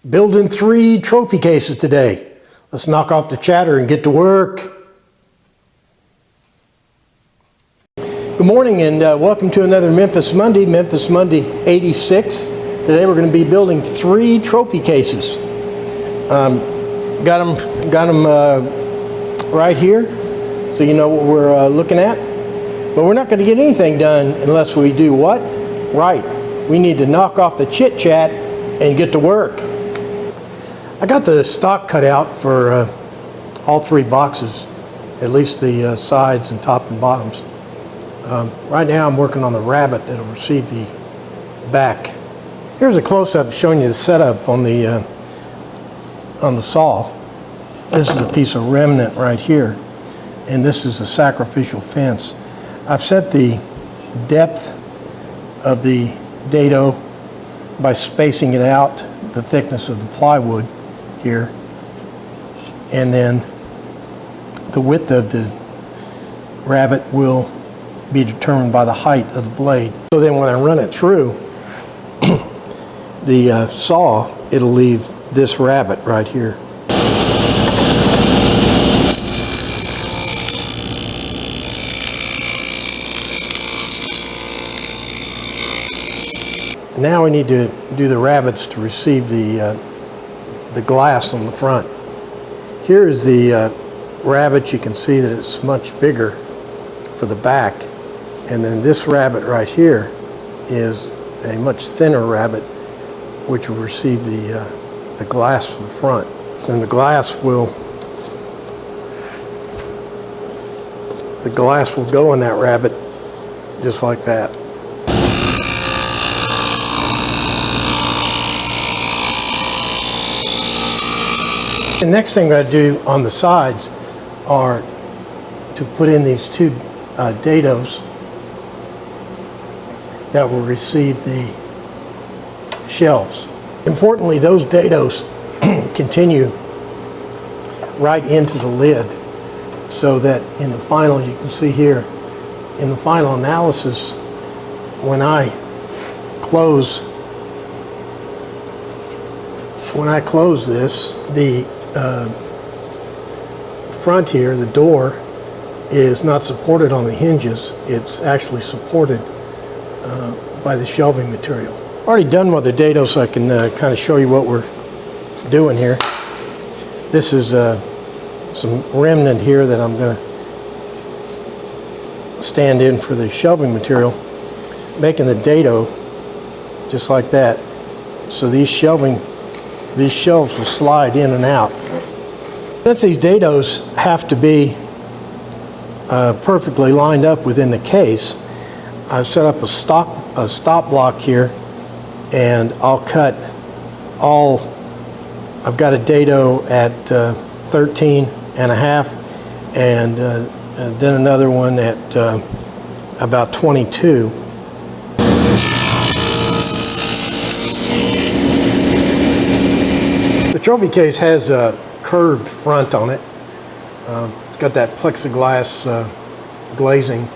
Building 3 trophy cases today. Let's knock off the chatter and get to work. Good morning and welcome to another Memphis Monday 86. Today we're going to be building 3 trophy cases. Got them right here, so you know what we're looking at. But we're not going to get anything done unless we do what? Right. We need to knock off the chit chat and get to work. I got the stock cut out for all 3 boxes, at least the sides and top and bottoms. Right now I'm working on the rabbet that'll receive the back. Here's a close-up showing you the setup on the saw. This is a piece of remnant right here, and this is a sacrificial fence. I've set the depth of the dado by spacing it out, the thickness of the plywood here, and then the width of the rabbet will be determined by the height of the blade. So then when I run it through the saw, it'll leave this rabbet right here. Now we need to do the rabbets to receive the glass on the front. Here is the rabbet. You can see that it's much bigger for the back, and then this rabbet right here is a much thinner rabbet, which will receive the glass from the front. And the glass will go in that rabbet just like that. The next thing I do on the sides are to put in these 2 dados that will receive the shelves. Importantly, those dados continue right into the lid, so that in the final, you can see here, in the final analysis, when I close this, the front here, the door, is not supported on the hinges. It's actually supported by the shelving material. Already done with the dado, so I can kind of show you what we're doing here. This is some remnant here that I'm going to stand in for the shelving material, making the dado just like that. So these shelves will slide in and out. Since these dados have to be perfectly lined up within the case, I've set up a stop block here, and I'll cut all. I've got a dado at 13 and a half, and then another one at about 22. The trophy case has a curved front on it. It's got that plexiglass glazing,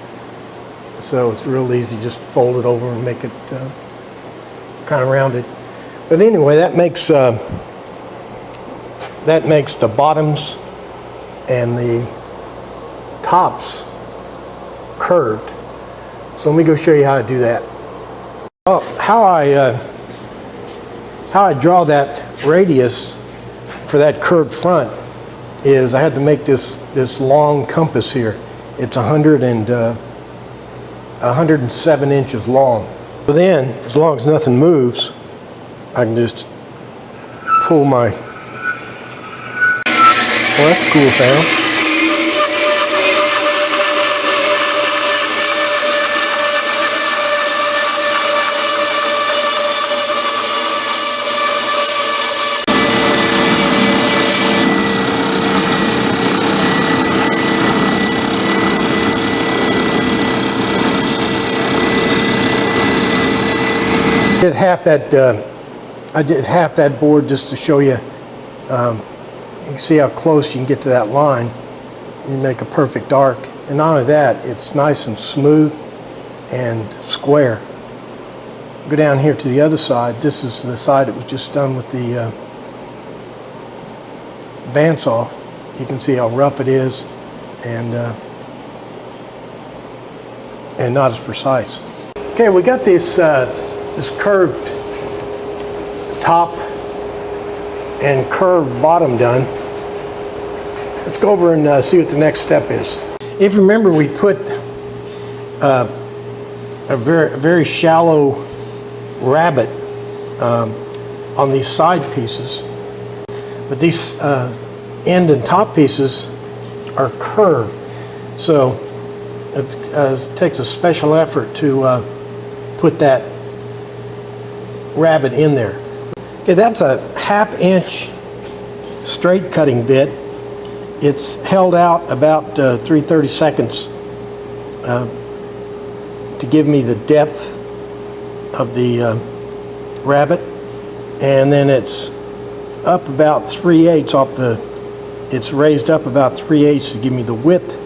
so it's real easy just to fold it over and make it kind of rounded. But anyway, that makes the bottoms and the tops curved. So let me go show you how to do that. How I draw that radius for that curved front is I had to make this long compass here. It's 107 inches long. So then, as long as nothing moves, I can just pull my, well, that's a cool sound. I did half that board just to show you. You can see how close you can get to that line. You make a perfect arc. And not only that, it's nice and smooth and square. Go down here to the other side. This is the side that was just done with the bandsaw, you can see how rough it is and not as precise. Okay, we got this this curved top and curved bottom done. Let's go over and see what the next step is. If you remember, we put a very shallow rabbet on these side pieces, but these end and top pieces are curved, so it takes a special effort to put that rabbet in there. Okay, that's a 1/2 inch straight cutting bit. It's held out about 3/30 seconds to give me the depth of the rabbet, and then it's up about 3/8 off the, it's raised up about 3/8 to give me the width.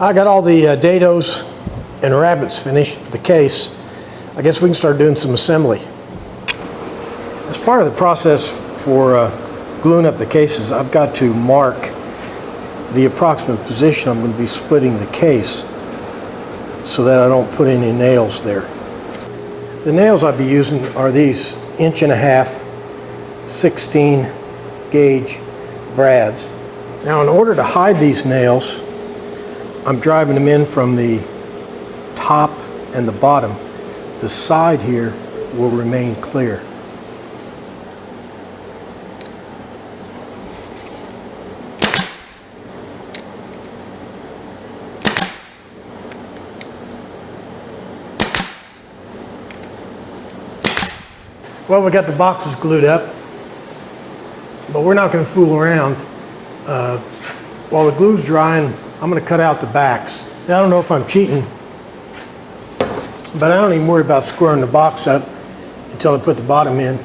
I got all the dadoes and rabbets finished with the case. I guess we can start doing some assembly. As part of the process for gluing up the cases, I've got to mark the approximate position I'm going to be splitting the case so that I don't put any nails there. The nails I'll be using are these 1.5" 16 gauge brads. Now, in order to hide these nails, I'm driving them in from the top and the bottom. The side here will remain clear. Well, we got the boxes glued up, but we're not going to fool around. While the glue's drying, I'm going to cut out the backs. Now, I don't know if I'm cheating, but I don't even worry about squaring the box up until I put the bottom in.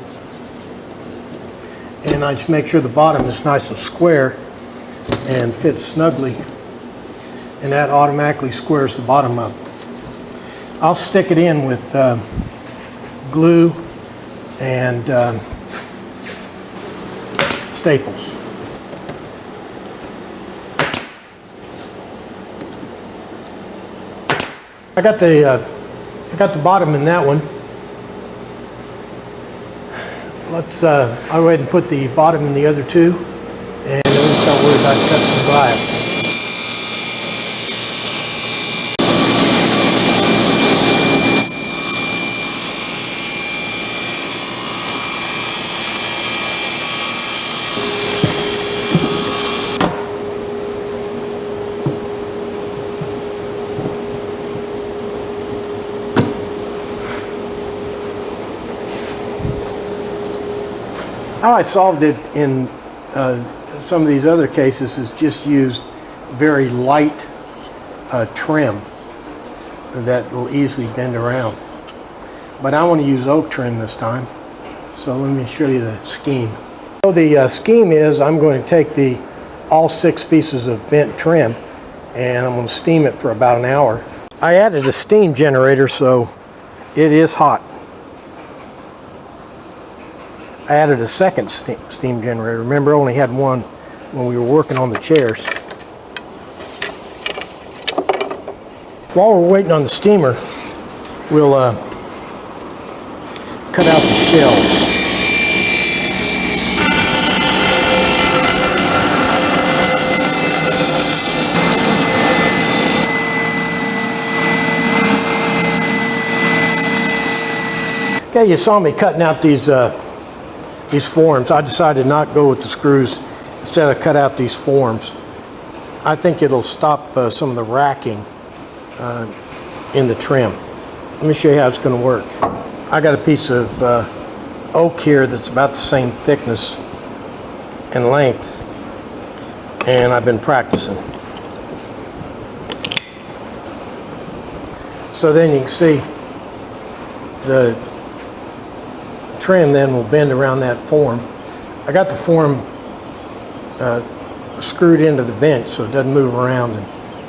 And I just make sure the bottom is nice and square and fits snugly, and that automatically squares the bottom up. I'll stick it in with glue and staples. I got the bottom in that one. I'll go ahead and put the bottom in the other two, and then we don't worry about cutting the glass. How I solved it in some of these other cases is just used very light trim that will easily bend around. But I want to use oak trim this time, so let me show you the scheme. So the scheme is I'm going to take all 6 pieces of bent trim and I'm going to steam it for about an hour. I added a steam generator, so it is hot. I added a second steam generator. Remember, I only had one when we were working on the chairs. While we're waiting on the steamer, we'll cut out the shells. Okay, you saw me cutting out these forms. I decided not to go with the screws. Instead, I cut out these forms. I think it'll stop some of the racking in the trim. Let me show you how it's going to work. I got a piece of oak here that's about the same thickness and length, and I've been practicing. So then you can see the trim then will bend around that form. I got the form screwed into the bench so it doesn't move around and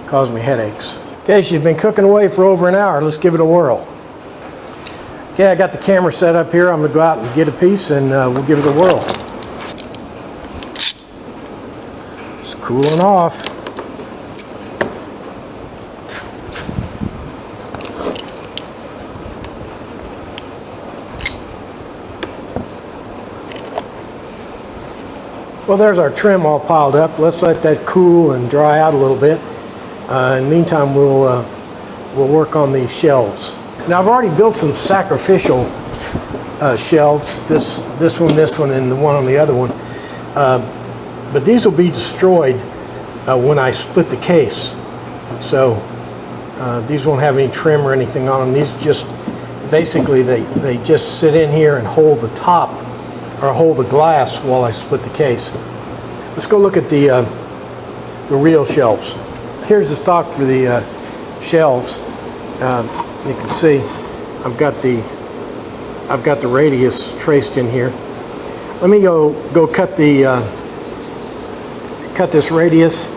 cause me headaches. Okay, she's been cooking away for over an hour. Let's give it a whirl. Okay, I got the camera set up here. I'm going to go out and get a piece and we'll give it a whirl. It's cooling off. Well, there's our trim all piled up. Let's let that cool and dry out a little bit. In the meantime, we'll work on the shelves. Now, I've already built some sacrificial shelves. This one, and the one on the other one. But these will be destroyed when I split the case. So these won't have any trim or anything on them. These just basically they just sit in here and hold the top or hold the glass while I split the case. Let's go look at the real shelves. Here's the stock for the shelves. You can see I've got the radius traced in here. Let me go cut this radius,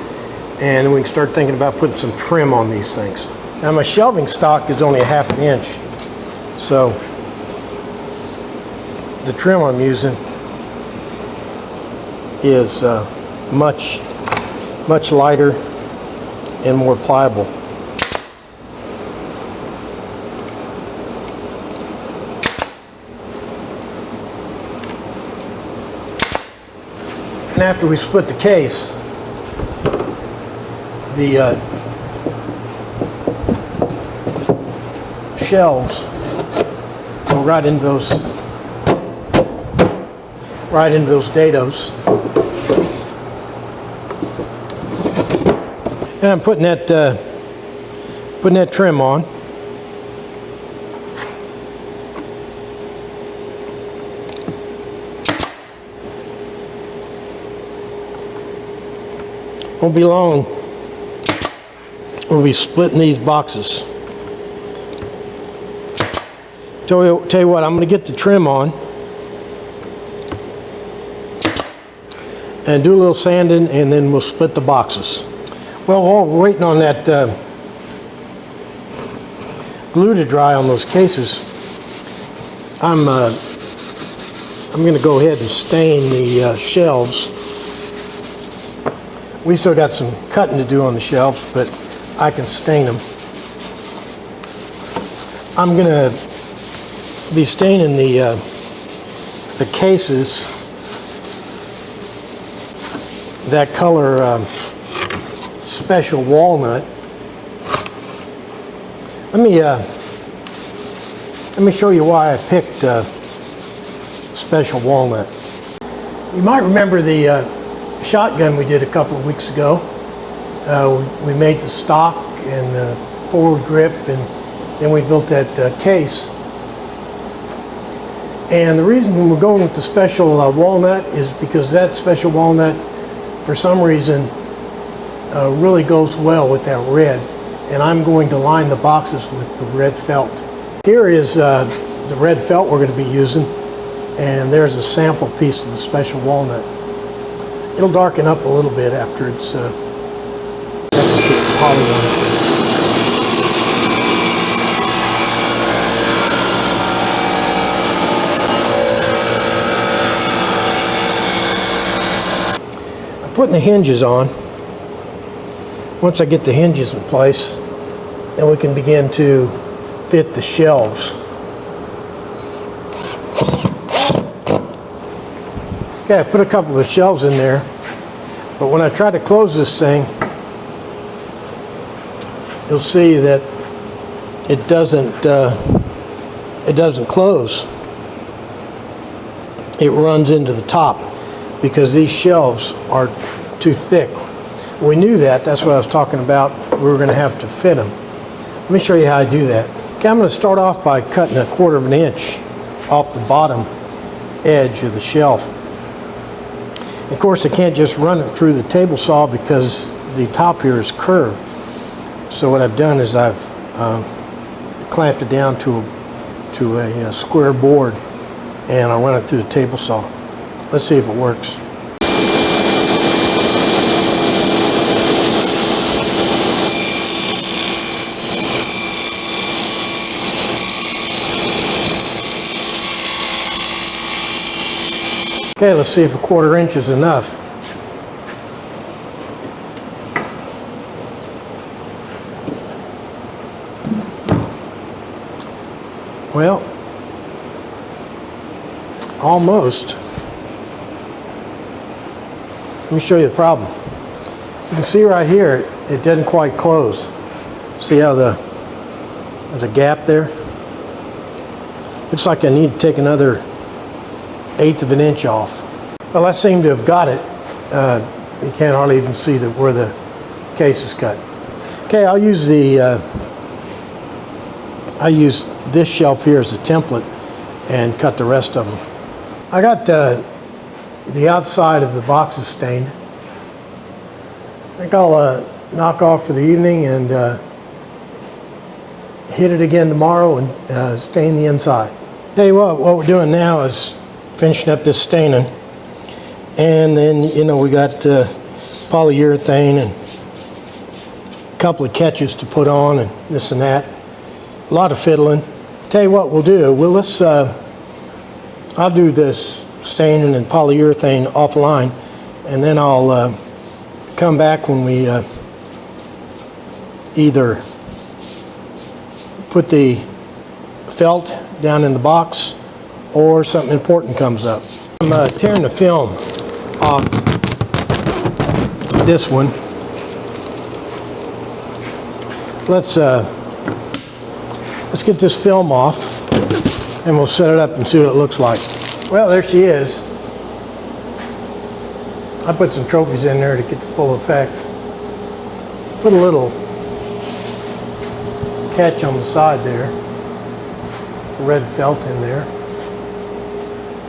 and we can start thinking about putting some trim on these things. Now my shelving stock is only a ½ an inch, so the trim I'm using is much lighter and more pliable. And after we split the case, the shelves go right into those dadoes. And I'm putting that trim on. Won't be long. We'll be splitting these boxes. Tell you what, I'm going to get the trim on and do a little sanding, and then we'll split the boxes. Well, while we're waiting on that glue to dry on those cases, I'm going to go ahead and stain the shelves. We still got some cutting to do on the shelves, but I can stain them. I'm going to be staining the cases that color special walnut. Let me show you why I picked special walnut. You might remember the shotgun we did a couple of weeks ago. We made the stock and the forward grip, and then we built that case. And the reason we're going with the special walnut is because that special walnut, for some reason, really goes well with that red. And I'm going to line the boxes with the red felt. Here is the red felt we're going to be using, and there's a sample piece of the special walnut. It'll darken up a little bit after it's polygon. I'm putting the hinges on. Once I get the hinges in place, then we can begin to fit the shelves. Okay, I put a couple of shelves in there, but when I try to close this thing, you'll see that it doesn't close. It runs into the top because these shelves are too thick. We knew that. That's what I was talking about. We were going to have to fit them. Let me show you how I do that. Okay, I'm going to start off by cutting a 1/4 inch off the bottom edge of the shelf. Of course, I can't just run it through the table saw because the top here is curved. So what I've done is I've clamped it down to a square board, and I'll run it through the table saw. Let's see if it works. Okay, let's see if a 1/4 inch is enough. Well, almost. Let me show you the problem. You can see right here, it didn't quite close. See how there's a gap there? Looks like I need to take another 1/8 of an inch off. Well, I seem to have got it. You can't hardly even see where the case is cut. Okay, I'll use this shelf here as a template and cut the rest of them. I got the outside of the boxes stained. I think I'll knock off for the evening and hit it again tomorrow and stain the inside. Tell you what we're doing now is finishing up this staining, and then we got polyurethane and a couple of catches to put on and this and that. A lot of fiddling. Tell you what we'll do. I'll do this staining and polyurethane offline, and then I'll come back when we either put the felt down in the box or something important comes up. I'm tearing the film off this one. Let's get this film off and we'll set it up and see what it looks like. Well, there she is. I put some trophies in there to get the full effect. Put a little catch on the side there, red felt in there,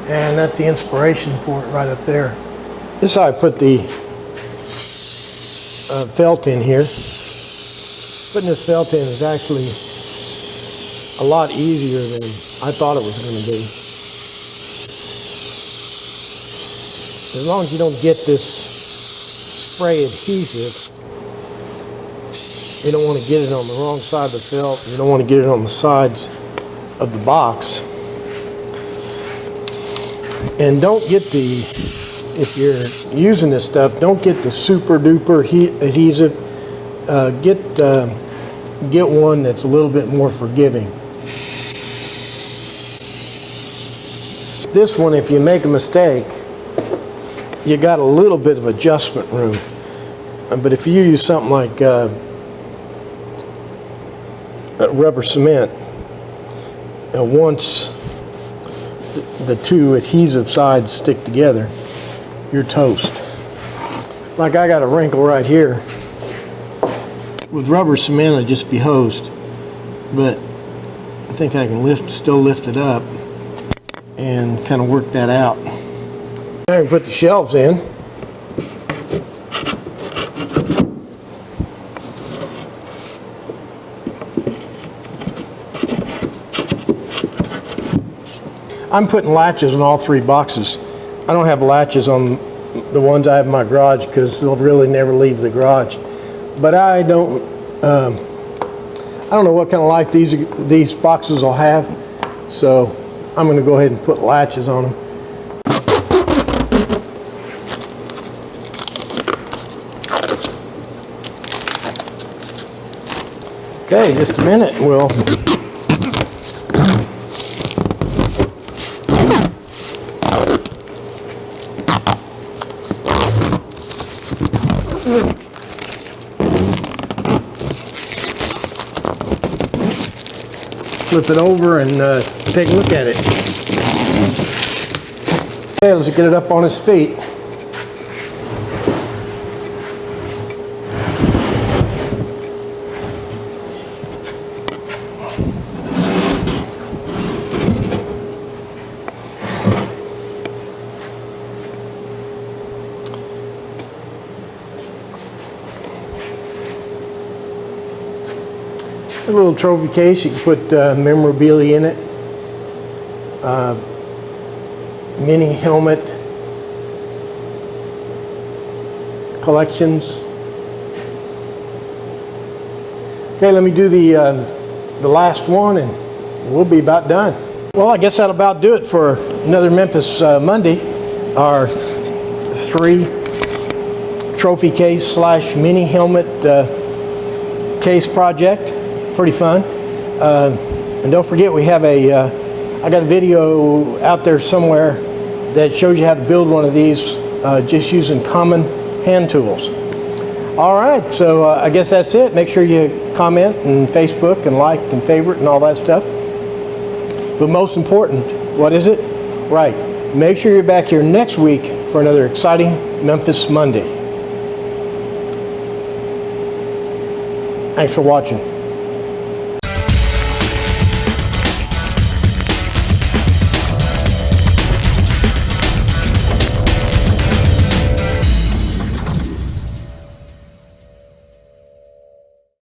and that's the inspiration for it right up there. This is how I put the felt in here. Putting this felt in is actually a lot easier than I thought it was going to be. As long as you don't get this spray adhesive, you don't want to get it on the wrong side of the felt. You don't want to get it on the sides of the box. And don't get if you're using this stuff, don't get the super duper adhesive. Get one that's a little bit more forgiving. This one, if you make a mistake, you got a little bit of adjustment room. But if you use something like rubber cement, once the two adhesive sides stick together, you're toast. Like I got a wrinkle right here. With rubber cement, I'd just be hosed. But I think I can still lift it up and kind of work that out. I can put the shelves in. I'm putting latches on all 3 boxes. I don't have latches on the ones I have in my garage because they'll really never leave the garage. But I don't know what kind of life these boxes will have, so I'm going to go ahead and put latches on them. Okay, just a minute, and we'll flip it over and take a look at it. Okay, let's get it up on its feet. A little trophy case, you can put memorabilia in it, mini helmet, collections. Okay, let me do the last one and we'll be about done. Well, I guess that'll about do it for another Memphis Monday. our 3 trophy case slash mini helmet case project. Pretty fun. And don't forget, we have I got a video out there somewhere that shows you how to build one of these just using common hand tools. All right, so I guess that's it. Make sure you comment and Facebook and like and favorite and all that stuff. But most important, what is it? Right, make sure you're back here next week for another exciting Memphis Monday. Thanks for watching.